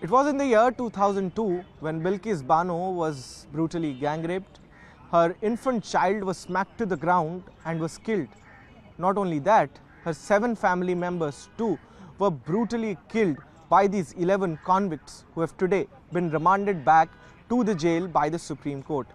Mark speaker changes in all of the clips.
Speaker 1: It was in the year 2002 when Bilkis Bano was brutally gang raped. Her infant child was smacked to the ground and was killed. Not only that, her 7 family members too were brutally killed by these 11 convicts who have today been remanded back to the jail by the Supreme Court.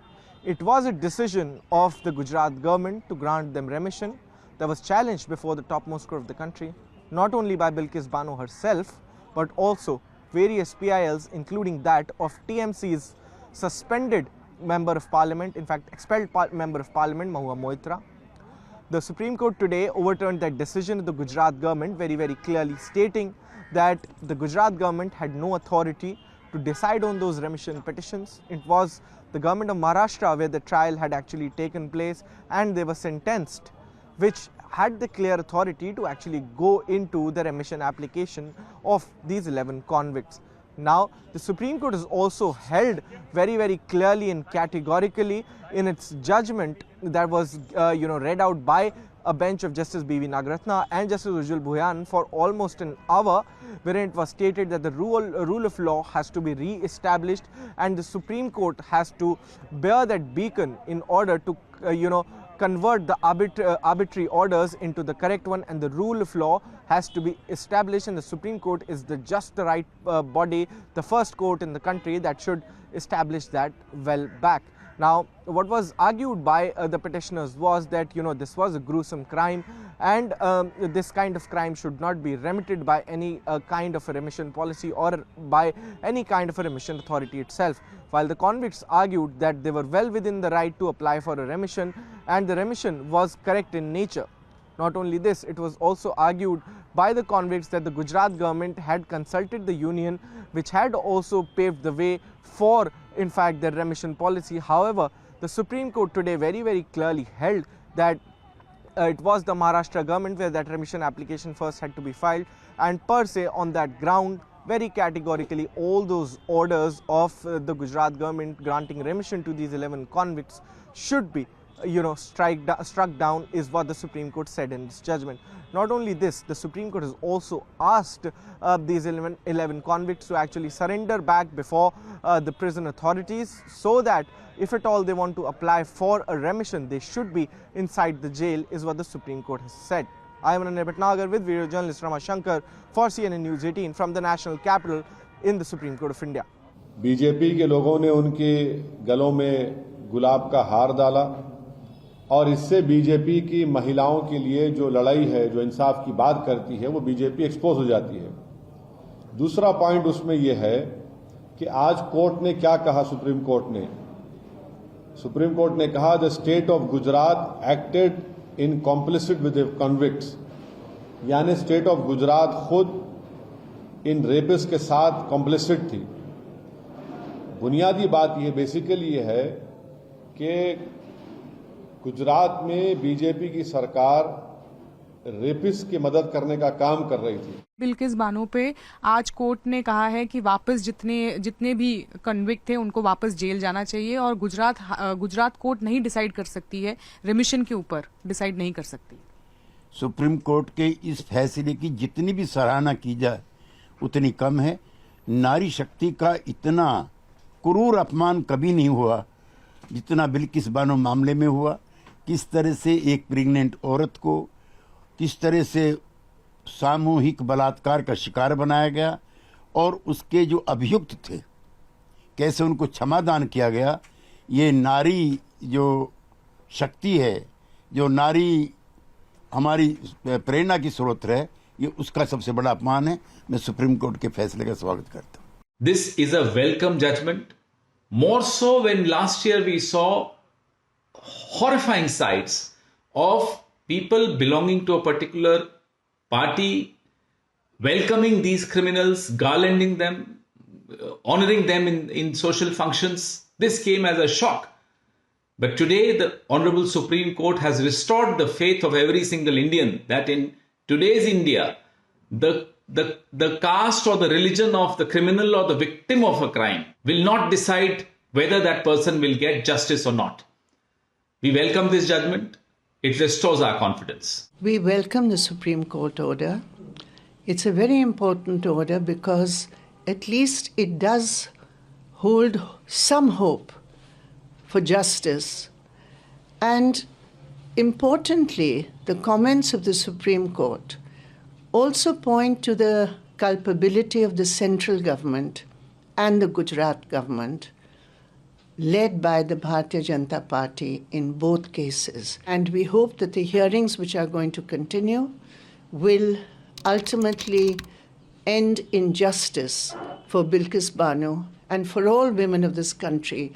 Speaker 1: It was a decision of the Gujarat government to grant them remission that was challenged before the topmost court of the country, not only by Bilkis Bano herself, but also various PILs, including that of TMC's suspended Member of Parliament, in fact expelled Member of Parliament, Mahua Moitra. The Supreme Court today overturned that decision of the Gujarat government, very clearly stating that the Gujarat government had no authority to decide on those remission petitions. It was the government of Maharashtra where the trial had actually taken place and they were sentenced, which had the clear authority to actually go into the remission application of these 11 convicts. Now, the Supreme Court has also held very clearly and categorically in its judgment that was read out by a bench of Justice B.V. Nagaratna and Justice Ujjwal Bhuyan for almost an hour, wherein it was stated that the rule of law has to be re-established and the Supreme Court has to bear that beacon in order to convert the arbitrary orders into the correct one, and the rule of law has to be established, and the Supreme Court is just the right body, the first court in the country that should establish that well back. Now, what was argued by the petitioners was that this was a gruesome crime and this kind of crime should not be remitted by any kind of a remission policy or by any kind of a remission authority itself, while the convicts argued that they were well within the right to apply for a remission and the remission was correct in nature. Not only this, it was also argued by the convicts that the Gujarat government had consulted the union, which had also paved the way for, in fact, their remission policy. However, the Supreme Court today very clearly held that it was the Maharashtra government where that remission application first had to be filed, and per se on that ground, very categorically, all those orders of the Gujarat government granting remission to these 11 convicts should be struck down, is what the Supreme Court said in its judgment. Not only this, the Supreme Court has also asked these 11 convicts to actually surrender back before the prison authorities, so that if at all they want to apply for a remission, they should be inside the jail, is what the Supreme Court has said. I am Anand Bhatnagar with video journalist Rama Shankar for CNN News 18 from the national capital in the Supreme Court of India.
Speaker 2: BJP के लोगों ने उनके गलों में गुलाब का हार डाला और इससे बीजेपी की महिलाओं के लिए जो लड़ाई है, जो इंसाफ की बात करती है, वो बीजेपी एक्सपोज हो जाती है। दूसरा पॉइंट उसमें यह है कि आज कोर्ट ने क्या कहा, सुप्रीम कोर्ट ने कहा the state of Gujarat acted in complicit with the convicts, यानी स्टेट ऑफ गुजरात खुद इन रेपिस के साथ कॉम्प्लिसिट थी। बुनियादी बात यह बेसिकली ये है कि गुजरात में बीजेपी की सरकार रेपिस की मदद करने का काम कर रही थी।
Speaker 3: बिल्किस बानो पे आज कोर्ट ने कहा है कि वापस जितने भी कन्विक्ट थे उनको वापस जेल जाना चाहिए और गुजरात कोर्ट नहीं डिसाइड कर सकती है, रिमिशन के ऊपर डिसाइड नहीं कर सकती।
Speaker 4: सुप्रीम कोर्ट के इस फैसले की जितनी भी सराहना की जाए उतनी कम है। नारी शक्ति का इतना क्रूर अपमान कभी नहीं हुआ जितना बिल्किस बानो मामले में हुआ। किस तरह से एक प्रेग्नेंट औरत को किस तरह से सामूहिक बलात्कार का शिकार बनाया गया और उसके जो अभियुक्त थे कैसे उनको क्षमादान किया गया। ये नारी जो शक्ति है, जो नारी हमारी प्रेरणा की स्रोत है, ये उसका सबसे बड़ा अपमान है। मैं सुप्रीम कोर्ट के फैसले का स्वागत करता हूँ।
Speaker 5: This is a welcome judgment, more so when last year we saw horrifying sights of people belonging to a particular party welcoming these criminals, garlanding them, honoring them in social functions. This came as a shock. But today the Honorable Supreme Court has restored the faith of every single Indian that in today's India, the caste or the religion of the criminal or the victim of a crime will not decide whether that person will get justice or not. We welcome this judgment. It restores our confidence.
Speaker 6: We welcome the Supreme Court order. It's a very important order because at least it does hold some hope for justice. And importantly, the comments of the Supreme Court also point to the culpability of the central government and the Gujarat government, led by the Bharatiya Janata Party in both cases. And we hope that the hearings which are going to continue will ultimately end in justice for Bilkis Bano and for all women of this country.